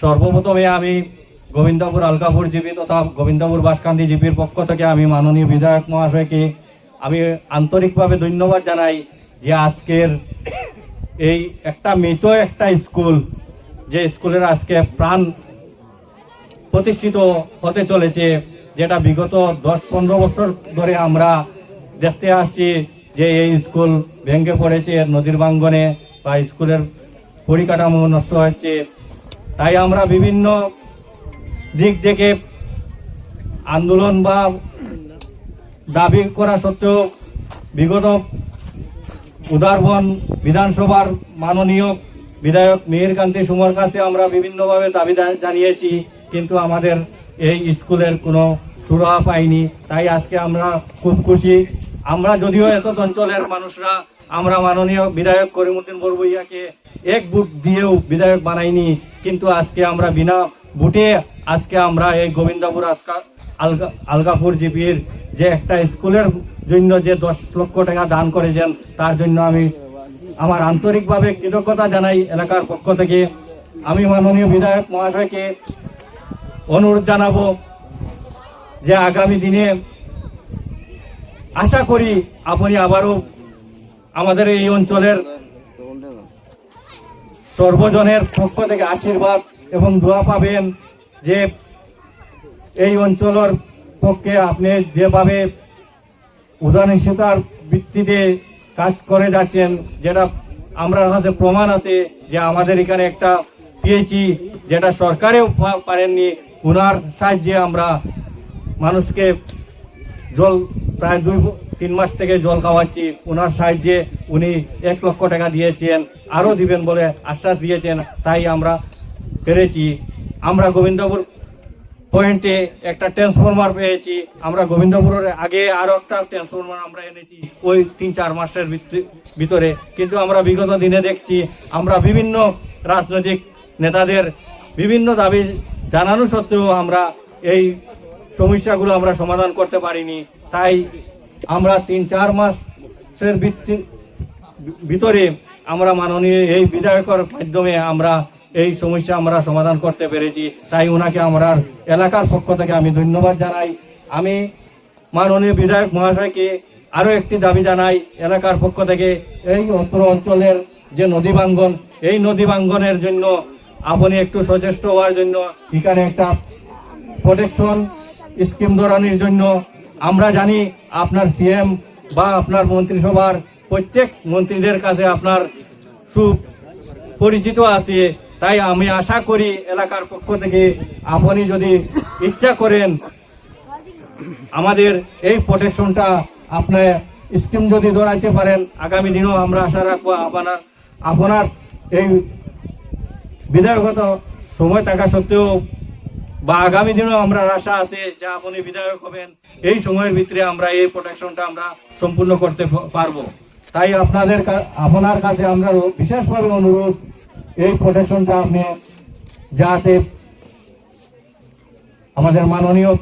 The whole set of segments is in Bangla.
সর্বপ্রথমে আমি গোবিন্দপুর আলকাপুর জিপি তথা গোবিন্দপুর বাসকান্দি জিপির পক্ষ থেকে আমি মাননীয় বিধায়ক মহাশয়কে আমি আন্তরিকভাবে ধন্যবাদ জানাই যে আজকের এই একটা মৃত একটা স্কুল, যে স্কুলের আজকে প্রাণ প্রতিষ্ঠিত হতে চলেছে, যেটা বিগত 10-15 বছর ধরে আমরা দেখতে আসছি যে এই স্কুল ভেঙে পড়েছে নদীর বাঙ্গনে বা স্কুলের পরিকাঠামো নষ্ট হচ্ছে। তাই আমরা বিভিন্ন দিক থেকে আন্দোলন বা দাবি করা সত্ত্বেও বিগত উদারবন বিধানসভার মাননীয় বিধায়ক মিহিরকান্তি সুমর কাছে আমরা বিভিন্নভাবে দাবি জানিয়েছি, কিন্তু আমাদের এই স্কুলের কোনো সুরাহা পাইনি। তাই আজকে আমরা খুব খুশি। আমরা যদিও এত অঞ্চলের মানুষরা আমরা মাননীয় বিধায়ক করিমউদ্দিন বড়ভূঁইয়াকে এক ভোট দিয়েও বিধায়ক বানাইনি, কিন্তু আজকে আমরা বিনা ভোটে আজকে আমরা এই গোবিন্দপুর আলকাপুর জিপির যে একটা স্কুলের জন্য যে 10 লক্ষ টাকা দান করেছেন তার জন্য আমি আমার আন্তরিকভাবে কৃতজ্ঞতা জানাই এলাকার পক্ষ থেকে। আমি মাননীয় বিধায়ক মহাশয়কে অনুরোধ জানাবো যে আগামী দিনে আশা করি আপনি আবারও আমাদের এই অঞ্চলের সর্বজনের পক্ষ থেকে আশীর্বাদ এবং দোয়া পাবেন, যে এই অঞ্চলের পক্ষে আপনি যেভাবে উদারনৈতিকতার ভিত্তিতে কাজ করে যাচ্ছেন, যেটা আমরা কাছে প্রমাণ আছে যে আমাদের এখানে একটা পিএইচই যেটা সরকারেও পারেননি, ওনার সাহায্যে আমরা মানুষকে জল প্রায় 2-3 মাস থেকে জল খাওয়াচ্ছি। ওনার সাহায্যে উনি 1 লক্ষ টাকা দিয়েছেন, আরও দিবেন বলে আশ্বাস দিয়েছেন। তাই আমরা পেরেছি। আমরা গোবিন্দপুর পয়েন্টে একটা ট্রান্সফরমার পেয়েছি। আমরা গোবিন্দপুরের আগে আরও একটা ট্রান্সফরমার আমরা এনেছি ওই 3-4 মাসের ভিতরে। কিন্তু আমরা বিগত দিনে দেখছি আমরা বিভিন্ন রাজনৈতিক নেতাদের বিভিন্ন দাবি জানানো সত্ত্বেও আমরা এই সমস্যাগুলো আমরা সমাধান করতে পারিনি। তাই আমরা 3-4 মাসের ভিতরে আমরা মাননীয় এই বিধায়কের মাধ্যমে আমরা এই সমস্যা আমরা সমাধান করতে পেরেছি। তাই ওনাকে আমরা এলাকার পক্ষ থেকে আমি ধন্যবাদ জানাই। আমি মাননীয় বিধায়ক মহাশয়কে আরও একটি দাবি জানাই এলাকার পক্ষ থেকে, এই অত্র অঞ্চলের যে নদী ভাঙ্গন, এই নদী ভাঙ্গনের জন্য আপনি একটু সচেষ্ট হওয়ার জন্য এখানে একটা প্রোটেকশন স্কিম ধরানোর জন্য। আমরা জানি আপনার সিএম বা আপনার মন্ত্রিসভার প্রত্যেক মন্ত্রীদের কাছে আপনার সুপরিচিত আছে। তাই আমি আশা করি এলাকার পক্ষ থেকে আপনি যদি ইচ্ছা করেন আমাদের এই প্রোটেকশনটা আপনার স্কিম যদি ধরাইতে পারেন, আগামী দিনেও আমরা আশা রাখবো আপনার এই বিধায়কগত সময় থাকা সত্ত্বেও বা আগামী দিনেও আমরা আশা আছে যে আপনি বিধায়ক হবেন, এই সময়ের ভিতরে আমরা এই প্রোটেকশনটা আমরা সম্পূর্ণ করতে পারবো। তাই আপনার কাছে আমরা বিশেষভাবে অনুরোধ, এই প্রোটেকশনটা আপনি যাতে আমাদের মাননীয়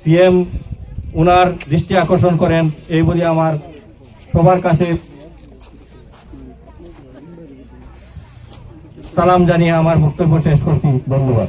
সিএম ওনার দৃষ্টি আকর্ষণ করেন, এই বলে আমার সবার কাছে সালাম জানিয়ে আমার বক্তব্য শেষ করছি। ধন্যবাদ।